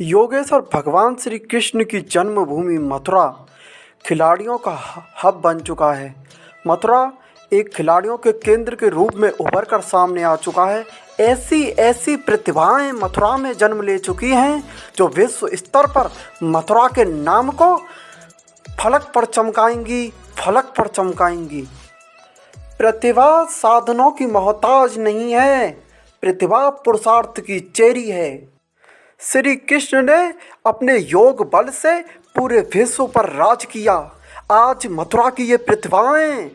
योगेश्वर भगवान श्री कृष्ण की जन्मभूमि मथुरा खिलाड़ियों का हब बन चुका है। मथुरा एक खिलाड़ियों के केंद्र के रूप में उभर कर सामने आ चुका है। ऐसी ऐसी प्रतिभाएं मथुरा में जन्म ले चुकी हैं जो विश्व स्तर पर मथुरा के नाम को फलक पर चमकाएंगी। प्रतिभा साधनों की मोहताज नहीं है, प्रतिभा पुरुषार्थ की चेरी है। श्री कृष्ण ने अपने योग बल से पूरे विश्व पर राज किया। आज मथुरा की ये प्रतिभाएं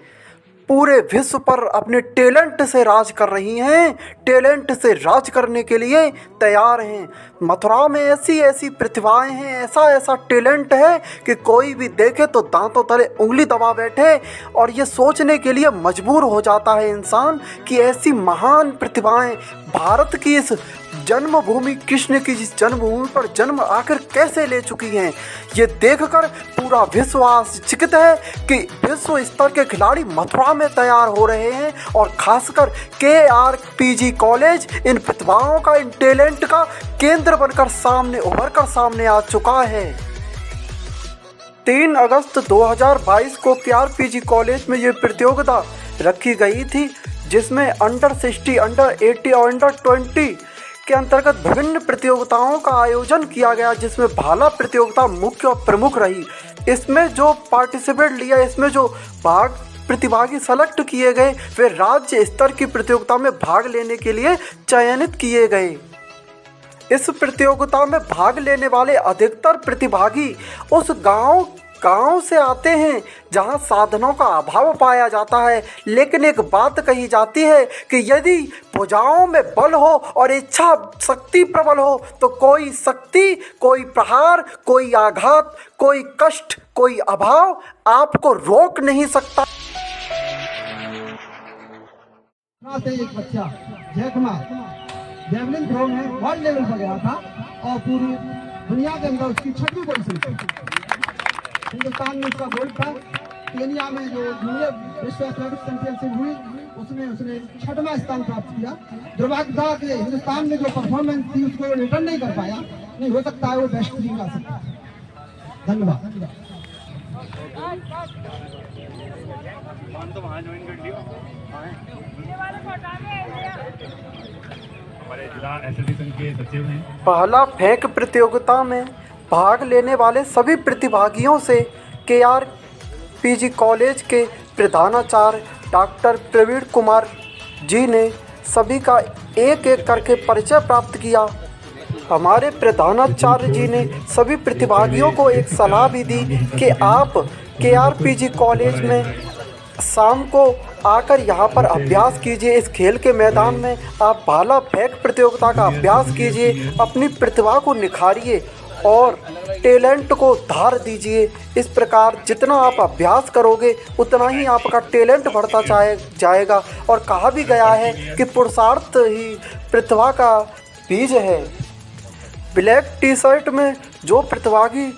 पूरे विश्व पर अपने टैलेंट से राज कर रही हैं, टैलेंट से राज करने के लिए तैयार हैं। मथुरा में ऐसी ऐसी प्रतिभाएं हैं, ऐसा ऐसा टैलेंट है कि कोई भी देखे तो दांतों तले उंगली दबा बैठे और ये सोचने के लिए मजबूर हो जाता है इंसान कि ऐसी महान प्रतिभाएं भारत की इस जन्मभूमि, कृष्ण की जिस जन्मभूमि पर जन्म आकर कैसे ले चुकी हैं। ये देखकर पूरा विश्व आश्चर्यचकित है कि विश्व स्तर के खिलाड़ी मथुरा में तैयार हो रहे हैं और खासकर KRPG कॉलेज इन प्रतिभाओं का, इन टैलेंट का केंद्र बनकर उभर कर सामने आ चुका है। 3 अगस्त 2022 को KRPG कॉलेज में ये प्रतियोगिता रखी गई थी, जिसमें अंडर 60, अंडर 80 और अंडर 20 के अंतर्गत विभिन्न प्रतियोगिताओं का आयोजन किया गया, जिसमें भाला प्रतियोगिता मुख्य और प्रमुख रही। इसमें जो पार्टिसिपेट लिया, इसमें जो प्रतिभागी सेलेक्ट किए गए वे राज्य स्तर की प्रतियोगिता में भाग लेने के लिए चयनित किए गए। इस प्रतियोगिता में भाग लेने वाले अधिकतर प्रतिभागी उस गांव से आते हैं जहां साधनों का अभाव पाया जाता है। लेकिन एक बात कही जाती है कि यदि भुजाओं में बल हो और इच्छा शक्ति प्रबल हो तो कोई शक्ति, कोई प्रहार, कोई आघात, कोई कष्ट, कोई अभाव आपको रोक नहीं सकता। से एक बच्चा जैकमा जेवलिन थ्रो में वर्ल्ड लेवल पर गया था और पूरी दुनिया के अंदर उसकी 6वीं पोजीशन थी। हिंदुस्तान में उसका गोल्ड था। केनिया में जो जूनियर विश्व एथलेटिक्स चैंपियनशिप हुई उसने 6वां स्थान प्राप्त किया। दुर्भाग्य था कि हिंदुस्तान में जो परफॉर्मेंस थी उसको रिटर्न नहीं कर पाया। नहीं हो सकता है वो बेस्ट 3 ला सकता है। धन्यवाद। भाला फेंक प्रतियोगिता में भाग लेने वाले सभी प्रतिभागियों से KRPG कॉलेज के प्रधानाचार्य डॉक्टर प्रवीण कुमार जी ने सभी का एक एक करके परिचय प्राप्त किया। हमारे प्रधानाचार्य जी ने सभी प्रतिभागियों को एक सलाह भी दी कि आप KRPG कॉलेज में शाम को आकर यहाँ पर अभ्यास कीजिए। इस खेल के मैदान में आप भाला फेंक प्रतियोगिता का अभ्यास कीजिए, अपनी प्रतिभा को निखारिए और टैलेंट को धार दीजिए। इस प्रकार जितना आप अभ्यास करोगे उतना ही आपका टैलेंट बढ़ता जाएगा। और कहा भी गया है कि पुरुषार्थ ही प्रतिभा का बीज है। ब्लैक टी शर्ट में जो प्रतिभागी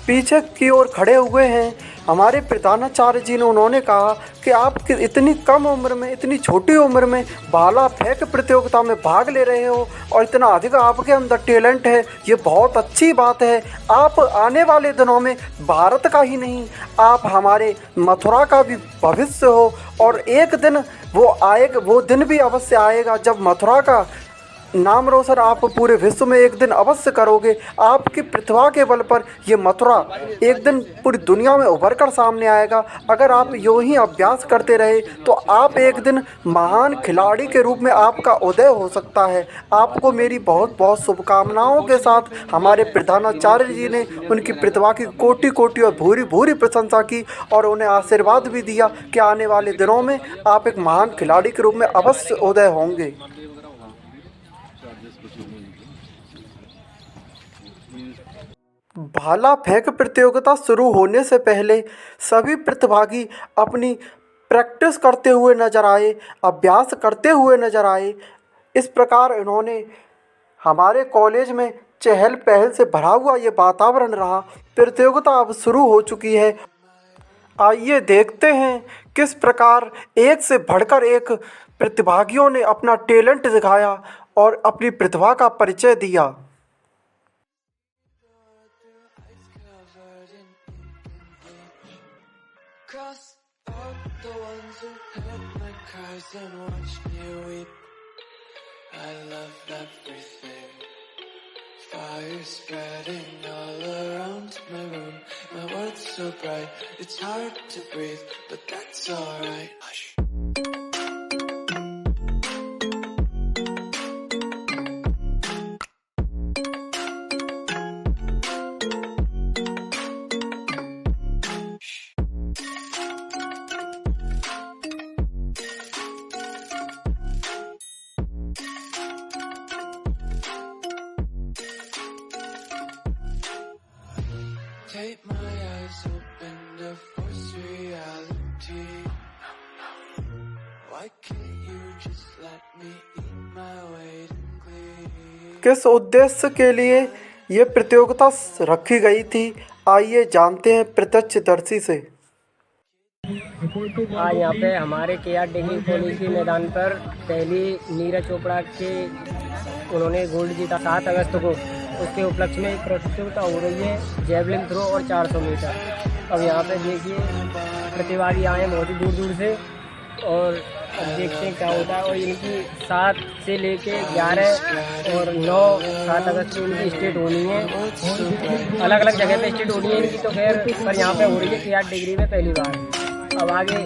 पीछे की ओर खड़े हुए हैं, हमारे प्रधानाचार्य जी ने उन्होंने कहा कि आप इतनी कम उम्र में, इतनी छोटी उम्र में भाला फेंक प्रतियोगिता में भाग ले रहे हो और इतना अधिक आपके अंदर टैलेंट है, ये बहुत अच्छी बात है। आप आने वाले दिनों में भारत का ही नहीं, आप हमारे मथुरा का भी भविष्य हो और एक दिन वो दिन भी अवश्य आएगा जब मथुरा का नाम रोशन आप पूरे विश्व में एक दिन अवश्य करोगे। आपकी प्रतिभा के बल पर ये मथुरा एक दिन पूरी दुनिया में उभर कर सामने आएगा। अगर आप यूँ ही अभ्यास करते रहे तो आप एक दिन महान खिलाड़ी के रूप में आपका उदय हो सकता है। आपको मेरी बहुत बहुत शुभकामनाओं के साथ हमारे प्रधानाचार्य जी ने उनकी प्रतिभा की कोटि कोटि और भूरी भूरी प्रशंसा की और उन्हें आशीर्वाद भी दिया कि आने वाले दिनों में आप एक महान खिलाड़ी के रूप में अवश्य उदय होंगे। भाला फेंक प्रतियोगिता शुरू होने से पहले सभी प्रतिभागी अपनी प्रैक्टिस करते हुए नजर आए, अभ्यास करते हुए नजर आए। इस प्रकार इन्होंने हमारे कॉलेज में चहल पहल से भरा हुआ ये वातावरण रहा। प्रतियोगिता अब शुरू हो चुकी है। आइए देखते हैं किस प्रकार एक से बढ़कर एक प्रतिभागियों ने अपना टैलेंट दिखाया और अपनी प्रतिभा का परिचय दिया। and watched me weep. I loved everything. Fire spreading all around my room. My world's so bright, it's hard to breathe, but that's alright. Hush. Take my eyes open to force reality. Why can't you just let me eat my weight in glee? किस उद्देश्य के लिए ये प्रतियोगिता रखी गई थी, आइए जानते हैं प्रत्यक्षदर्शी से। आज यहाँ पे हमारे KR डिग्री कॉलेज के मैदान पर पहली नीरज चोपड़ा के उन्होंने गोल्ड जीता 7 अगस्त को। उसके उपलक्ष्य में एक प्रतियोगिता हो रही है जेवलिन थ्रो और 400 मीटर। अब यहाँ पे देखिए प्रतिभागी आए हैं बहुत ही दूर दूर से और अब देखते हैं क्या होता है। और इनकी 7 से लेके 11 और 9-7 अगस्त को इनकी स्टेट होनी है, अलग अलग जगह पे स्टेट होनी है इनकी। तो खैर पर यहाँ पे हो रही है KR डिग्री में पहली बार। अब आगे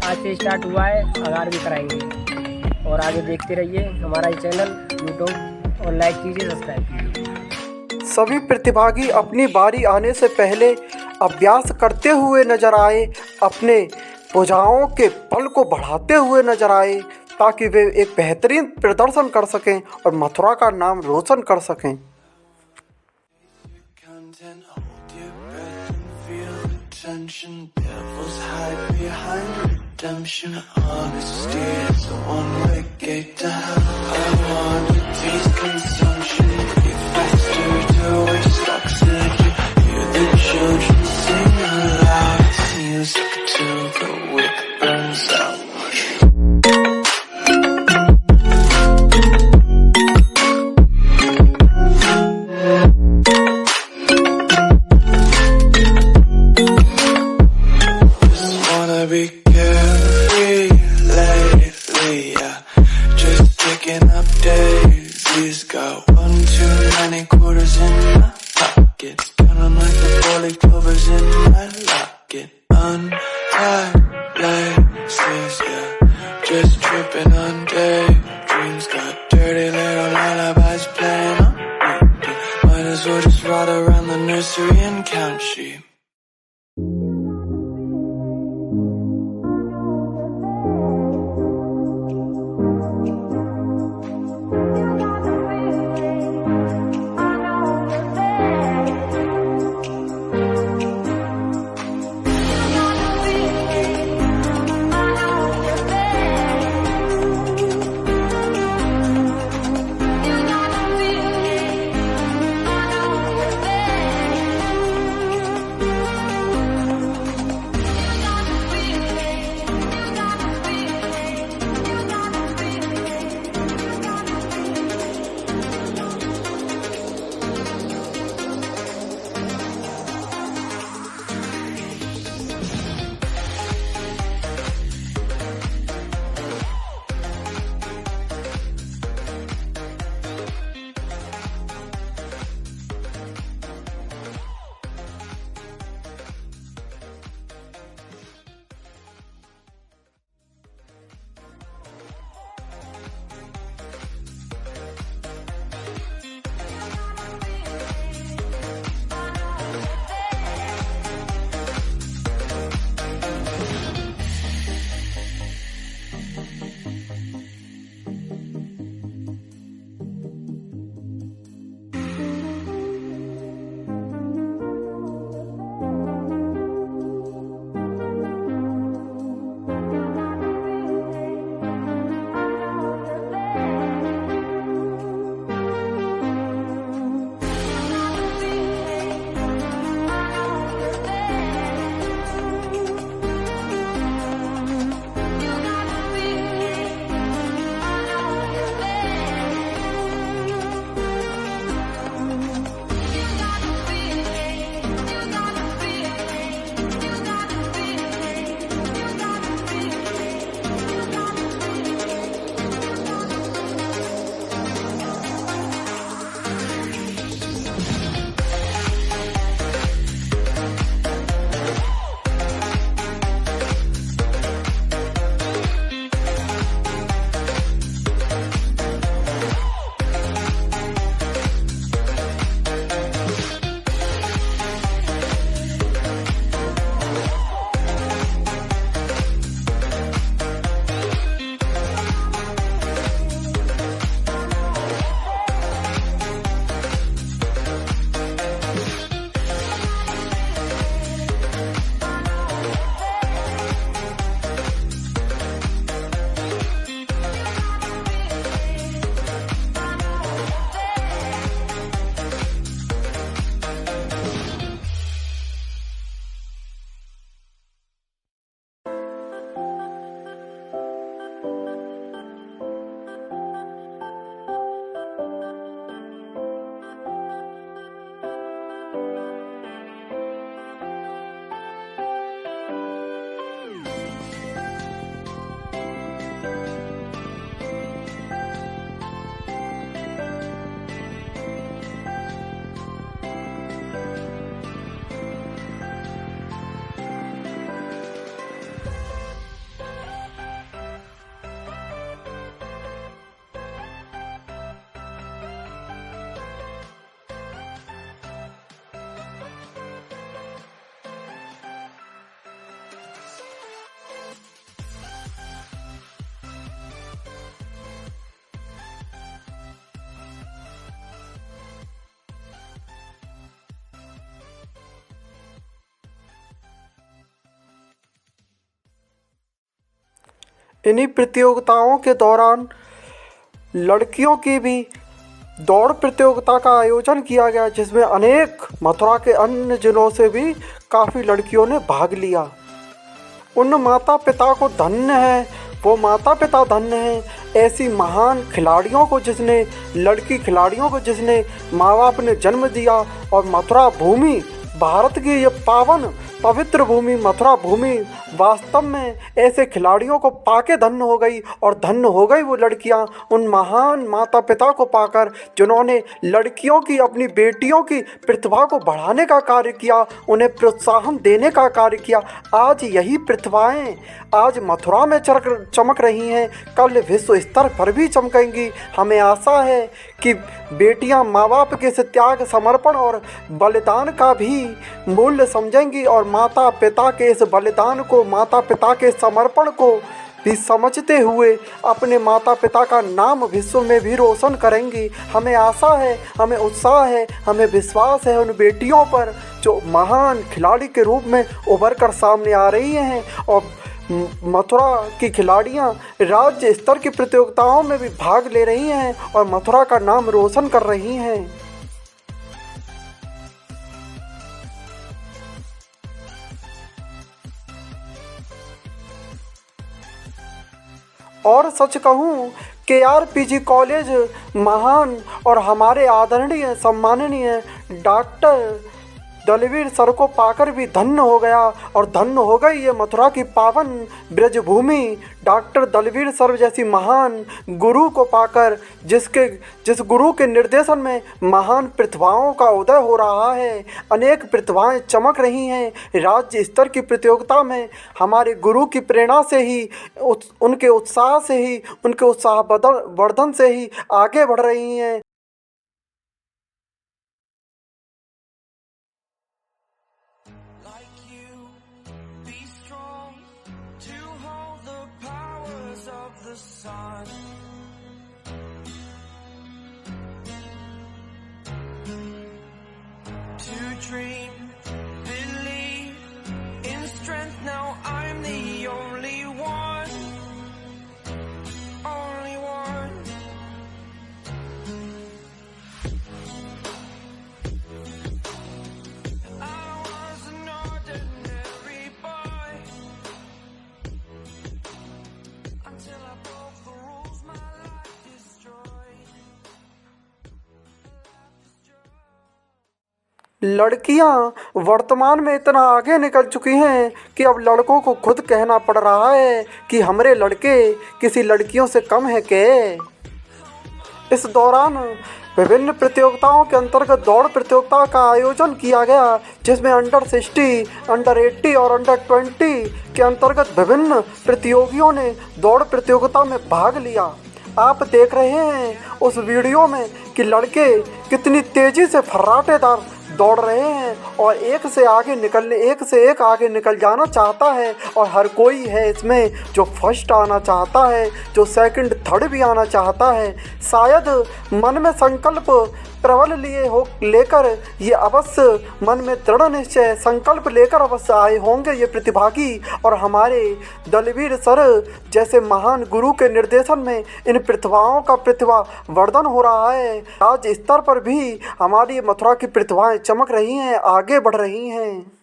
आज से स्टार्ट हुआ है, आगार भी कराएंगे। और आगे देखते रहिए हमारा ये चैनल यूट्यूब और लाइक कीजिए, सब्सक्राइब कीजिए। सभी प्रतिभागी अपनी बारी आने से पहले अभ्यास करते हुए नजर आए, अपने भुजाओं के बल को बढ़ाते हुए नजर आए ताकि वे एक बेहतरीन प्रदर्शन कर सकें और मथुरा का नाम रोशन कर सकें। Content, hold your breath and feel the tension. Devils hide behind redemption. Honesty is a one-way gate to hell. I want to taste consumption. Be faster to waste oxygen. Hear the children sing aloud. It's music till the wick burns out. Be carefree lately, yeah. Just picking up daisies. Got 1 too many quarters in my pockets. Counting like the 40 clovers in my locket. Untied laces, yeah. Just tripping on daydreams. Got dirty little lullabies playing on repeat. Might as well just ride around the nursery and count sheep. इन्हीं प्रतियोगिताओं के दौरान लड़कियों की भी दौड़ प्रतियोगिता का आयोजन किया गया, जिसमें अनेक मथुरा के अन्य जिलों से भी काफ़ी लड़कियों ने भाग लिया। उन माता पिता को धन्य है, वो माता पिता धन्य हैं ऐसी महान खिलाड़ियों को, जिसने लड़की खिलाड़ियों को जिसने माँ बाप ने जन्म दिया। और मथुरा भूमि, भारत की ये पावन पवित्र भूमि मथुरा भूमि वास्तव में ऐसे खिलाड़ियों को पाके धन्य हो गई। और धन्य हो गई वो लड़कियां उन महान माता पिता को पाकर, जिन्होंने लड़कियों की, अपनी बेटियों की प्रतिभा को बढ़ाने का कार्य किया, उन्हें प्रोत्साहन देने का कार्य किया। आज यही प्रतिभाएं आज मथुरा में चमक रही हैं, कल विश्व स्तर पर भी चमकेंगी। हमें आशा है कि बेटियां माँ बाप के इस त्याग, समर्पण और बलिदान का भी मूल्य समझेंगी और माता पिता के इस बलिदान को, माता पिता के समर्पण को भी समझते हुए अपने माता पिता का नाम विश्व में भी रोशन करेंगी। हमें आशा है, हमें उत्साह है, हमें विश्वास है उन बेटियों पर जो महान खिलाड़ी के रूप में उभर कर सामने आ रही हैं। और मथुरा की खिलाड़ियां राज्य स्तर की प्रतियोगिताओं में भी भाग ले रही हैं और मथुरा का नाम रोशन कर रही हैं। और सच कहूँ KRPG कॉलेज महान और हमारे आदरणीय सम्माननीय डॉक्टर दलवीर सर को पाकर भी धन्य हो गया। और धन्य हो गई ये मथुरा की पावन ब्रजभूमि डॉक्टर दलवीर सर जैसी महान गुरु को पाकर, जिस गुरु के निर्देशन में महान प्रतिभाओं का उदय हो रहा है। अनेक प्रतिभाएं चमक रही हैं राज्य स्तर की प्रतियोगिता में। हमारे गुरु की प्रेरणा से ही, उनके उत्साह से ही, उनके उत्साह वर्धन से ही आगे बढ़ रही हैं। Dream, believe in strength. Now I'm the only one, only one. I was an ordinary boy until I broke the rules. My life destroyed. लड़कियां वर्तमान में इतना आगे निकल चुकी हैं कि अब लड़कों को खुद कहना पड़ रहा है कि हमारे लड़के किसी लड़कियों से कम है के। इस दौरान विभिन्न प्रतियोगिताओं के अंतर्गत दौड़ प्रतियोगिता का आयोजन किया गया, जिसमें अंडर 60, अंडर 80 और अंडर 20 के अंतर्गत विभिन्न प्रतियोगियों ने दौड़ प्रतियोगिता में भाग लिया। आप देख रहे हैं उस वीडियो में कि लड़के कितनी तेज़ी से फर्राटेदार दौड़ रहे हैं और एक से एक आगे निकल जाना चाहता है। और हर कोई है इसमें जो फर्स्ट आना चाहता है, जो सेकंड थर्ड भी आना चाहता है। शायद मन में संकल्प प्रबल लेकर ये अवश्य मन में दृढ़ निश्चय संकल्प लेकर अवश्य आए होंगे ये प्रतिभागी। और हमारे दलवीर सर जैसे महान गुरु के निर्देशन में इन प्रतिभाओं का प्रतिभा वर्धन हो रहा है। राज्य स्तर पर भी हमारी मथुरा की प्रतिभाएं चमक रही हैं, आगे बढ़ रही हैं।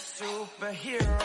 Superhero.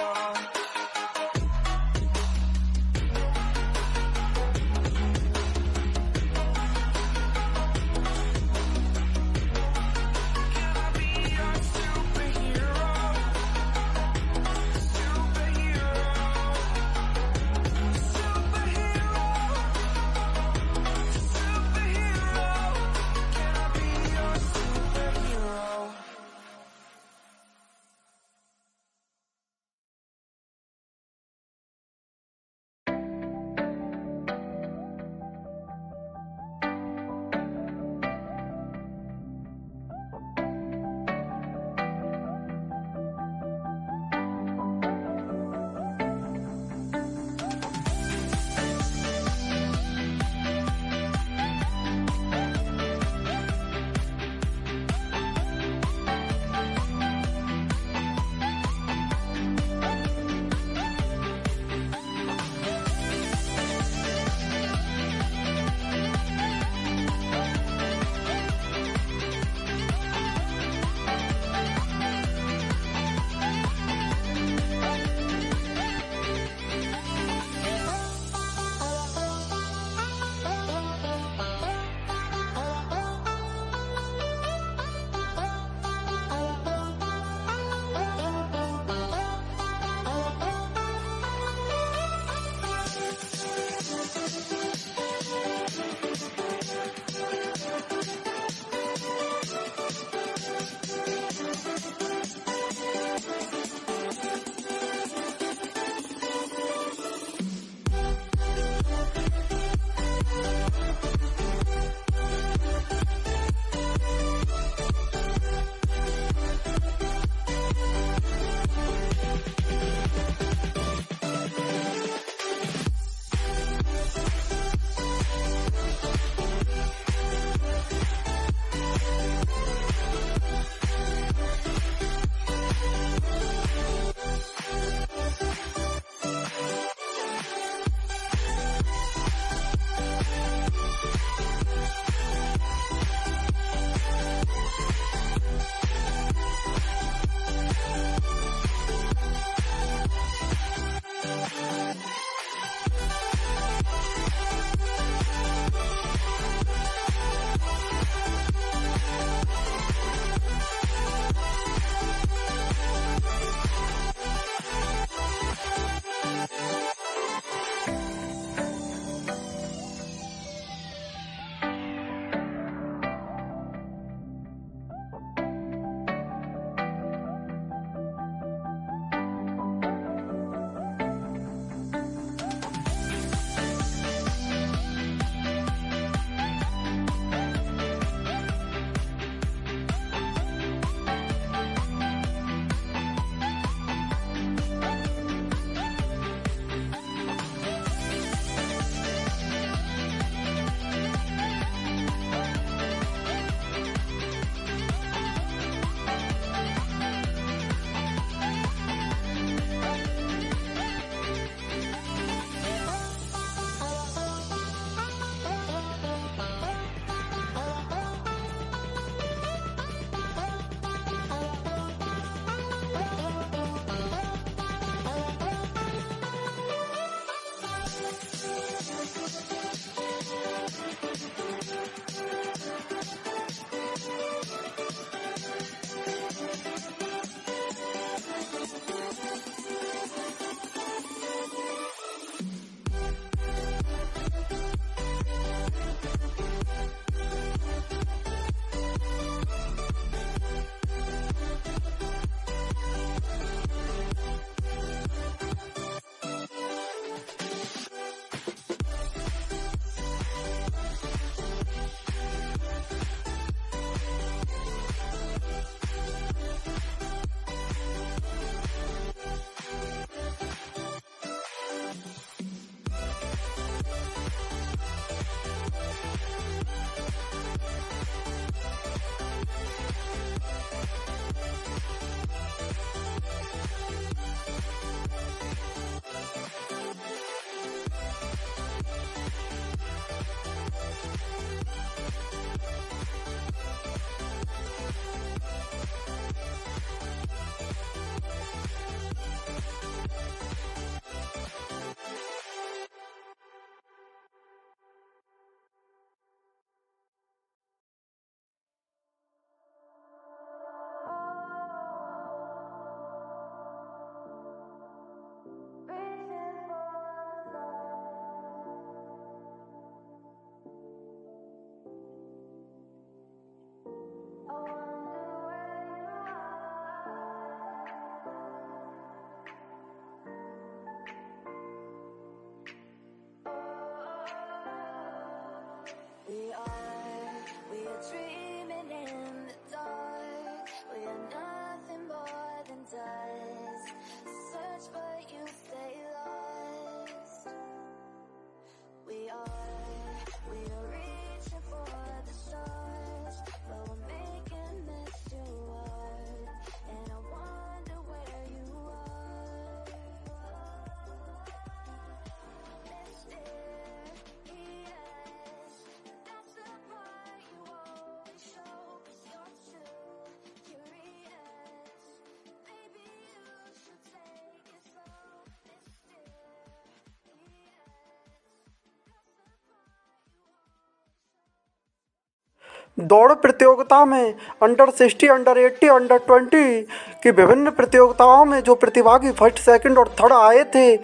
दौड़ प्रतियोगिता में अंडर 60, अंडर 80, अंडर 20 की विभिन्न प्रतियोगिताओं में जो प्रतिभागी फर्स्ट, सेकंड और थर्ड आए थे,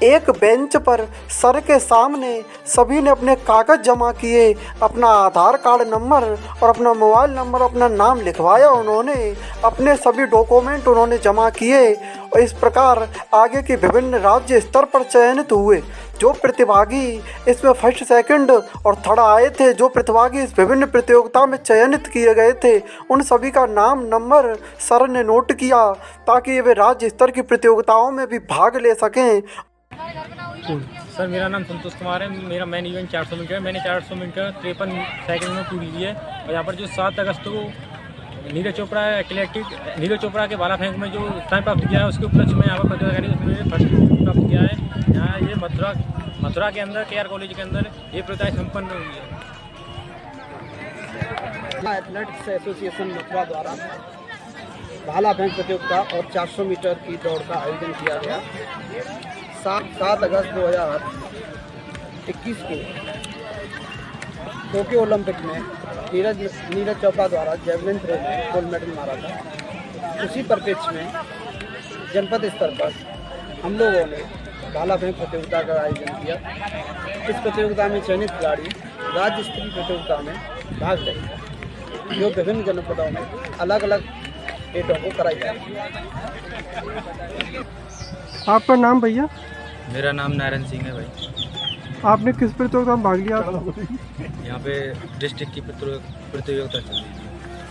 एक बेंच पर सर के सामने सभी ने अपने कागज़ जमा किए, अपना आधार कार्ड नंबर और अपना मोबाइल नंबर, अपना नाम लिखवाया। उन्होंने अपने सभी डॉक्यूमेंट उन्होंने जमा किए और इस प्रकार आगे के विभिन्न राज्य स्तर पर चयनित हुए। जो प्रतिभागी इसमें फर्स्ट, सेकंड और थर्ड आए थे, जो प्रतिभागी इस विभिन्न प्रतियोगिता में चयनित किए गए थे, उन सभी का नाम नंबर सर ने नोट किया ताकि वे राज्य स्तर की प्रतियोगिताओं में भी भाग ले सकें। सर मेरा नाम संतोष कुमार है। मेरा मेन इवेंट 400 मीटर है। मैंने 400 मीटर 53 सेकंड में पूरी की है। और यहाँ पर जो 7 अगस्त को नीरज चोपड़ा के भाला फेंक में जो टाइम प्राप्त किया है, उसके उपलक्ष्य में यहाँ पर प्रतियोगिता करी, उसमें मैंने फर्स्ट प्राप्त किया है। यहाँ ये मथुरा के अंदर KR कॉलेज के अंदर ये प्रतियोगिता संपन्न हुई है। एथलेटिक्स एसोसिएशन मथुरा द्वारा भाला फेंक प्रतियोगिता और 400 मीटर की दौड़ का आयोजन किया गया। 7 अगस्त 2021 को टोक्यो ओलंपिक में नीरज चोपड़ा द्वारा जेवलिन थ्रो में गोल्ड मेडल मारा था। उसी परिप्रेक्ष्य में जनपद स्तर पर हम लोगों ने भाला फेंक प्रतियोगिता का आयोजन किया। इस प्रतियोगिता में चयनित खिलाड़ी राज्य स्तरीय प्रतियोगिता में भाग ले, जो विभिन्न जनपदों में अलग अलग डेटों को कराई जाएगी। आपका नाम भैया? मेरा नाम नारायण सिंह है भाई। आपने किस प्रतियोगिता में भाग लिया? यहाँ पे डिस्ट्रिक्ट की प्रतियोगिता चल रही है।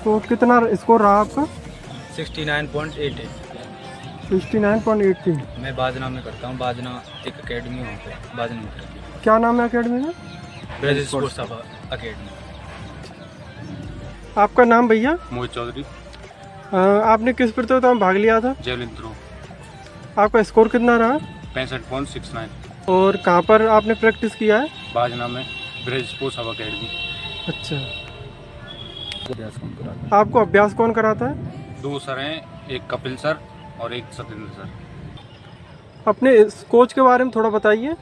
तो कितना स्कोर रहा आपका? 69.88। 69.80। मैं बाजना में करता हूँ। बाजना एक अकेडमी वहाँ पे बाजना में करती हूँ। क्या नाम है अकेडमी का? Braj sports academy. आपका नाम भैया? मोहित चौधरी। आपने किस प्रतियोगिता में भाग लिया था? Javelin throw. आपका स्कोर कितना रहा? 65.69। और कहाँ पर आपने प्रैक्टिस किया है? बाजना में ब्रज स्पोर्ट्स अकेडमी। अच्छा, आपको अभ्यास कौन कराता है? 2 सर हैं, एक कपिल सर और एक सत्येंद्र सर। अपने इस कोच के बारे में थोड़ा बताइए।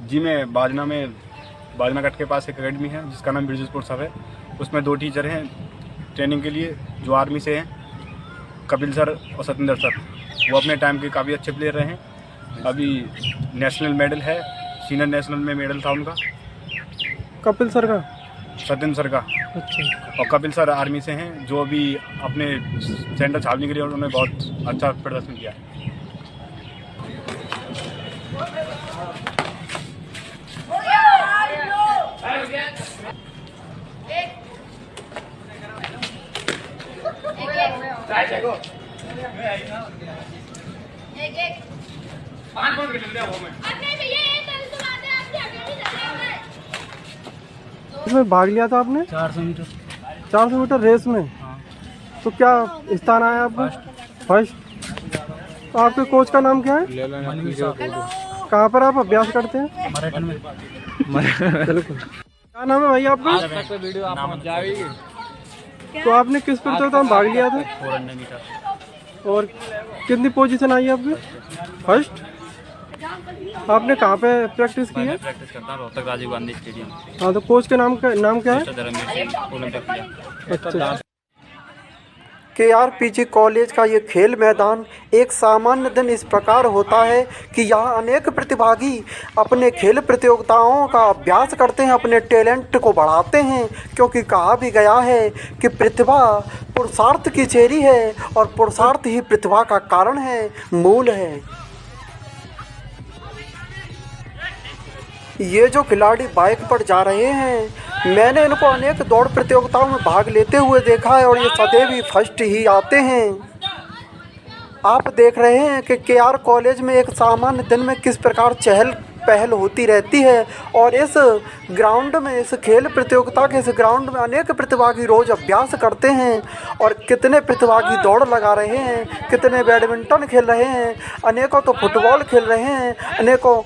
जी, मैं बाजना कट के पास एक अकेडमी है जिसका नाम ब्रज स्पोर्ट्स है। उसमें 2 टीचर हैं ट्रेनिंग के लिए जो आर्मी से हैं, कपिल सर और सत्येंद्र सर। वो अपने टाइम के काफ़ी अच्छे प्लेयर रहे हैं। अभी नेशनल मेडल है, सीनियर नेशनल में मेडल था उनका। कपिल सर का? सत्येंद्र सर का। अच्छा। और कपिल सर आर्मी से हैं जो अभी अपने सेंटर छापने के लिए उन्होंने बहुत अच्छा प्रदर्शन किया है। इसमें भाग लिया था आपने? 400 मीटर। 400 मीटर रेस में? हाँ। तो क्या स्थान आया आपका? फर्स्ट। तो आपके कोच का नाम क्या है? कहाँ पर आप अभ्यास करते हैं? मराठन में। क्या नाम है भाई आपका? तो आपने किस प्रतियोगिता में भाग लिया था? 400 मीटर। और कितनी पोजीशन आई आपकी? फर्स्ट। आपने कहाँ पे प्रैक्टिस की है? प्रैक्टिस करता हूँ रोहतक राजीव गांधी स्टेडियम। हाँ, तो कोच के नाम क्या है? ओलंपिक किया। अच्छा। KRPG कॉलेज का ये खेल मैदान एक सामान्य दिन इस प्रकार होता है कि यहाँ अनेक प्रतिभागी अपने खेल प्रतियोगिताओं का अभ्यास करते हैं, अपने टैलेंट को बढ़ाते हैं, क्योंकि कहा भी गया है कि प्रतिभा पुरुषार्थ की चेरी है और पुरुषार्थ ही प्रतिभा का कारण है, मूल है। ये जो खिलाड़ी बाइक पर जा रहे हैं, मैंने इनको अनेक दौड़ प्रतियोगिताओं में भाग लेते हुए देखा है और ये सदैव ही फर्स्ट ही आते हैं। आप देख रहे हैं कि KR कॉलेज में एक सामान्य दिन में किस प्रकार चहल पहल होती रहती है और इस ग्राउंड में, इस खेल प्रतियोगिता के इस ग्राउंड में अनेक प्रतिभागी रोज़ अभ्यास करते हैं और कितने प्रतिभागी दौड़ लगा रहे हैं, कितने बैडमिंटन खेल रहे हैं, अनेकों तो फुटबॉल खेल रहे हैं, अनेकों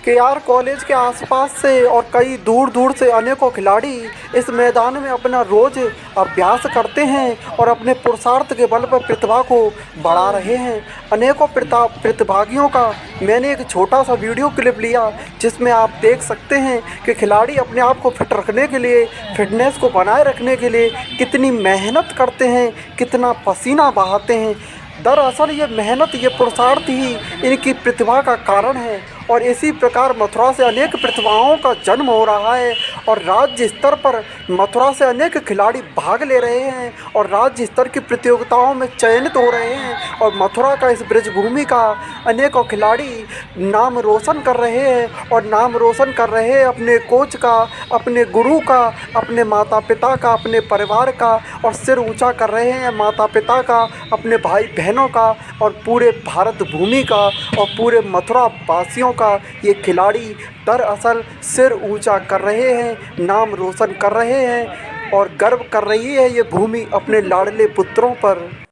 केआर कॉलेज के आसपास से और कई दूर दूर से अनेकों खिलाड़ी इस मैदान में अपना रोज अभ्यास करते हैं और अपने पुरुषार्थ के बल पर प्रतिभा को बढ़ा रहे हैं। अनेकों प्रतिभागियों का मैंने एक छोटा सा वीडियो क्लिप लिया जिसमें आप देख सकते हैं कि खिलाड़ी अपने आप को फिट रखने के लिए, फिटनेस को बनाए रखने के लिए कितनी मेहनत करते हैं, कितना पसीना बहाते हैं। दरअसल ये मेहनत, ये पुरुषार्थ ही इनकी प्रतिभा का कारण है और इसी प्रकार मथुरा से अनेक प्रतिभाओं का जन्म हो रहा है और राज्य स्तर पर मथुरा से अनेक खिलाड़ी भाग ले रहे हैं और राज्य स्तर की प्रतियोगिताओं में चयनित हो रहे हैं और मथुरा का, इस ब्रजभूमि का अनेकों खिलाड़ी नाम रोशन कर रहे हैं और नाम रोशन कर रहे हैं अपने कोच का, अपने गुरु का, अपने माता पिता का, अपने परिवार का, और सिर ऊंचा कर रहे हैं माता पिता का, अपने भाई बहनों का और पूरे भारत भूमि का और पूरे मथुरा वासियों का। ये खिलाड़ी दरअसल सिर ऊंचा कर रहे हैं, नाम रोशन कर रहे हैं और गर्व कर रही है ये भूमि अपने लाडले पुत्रों पर।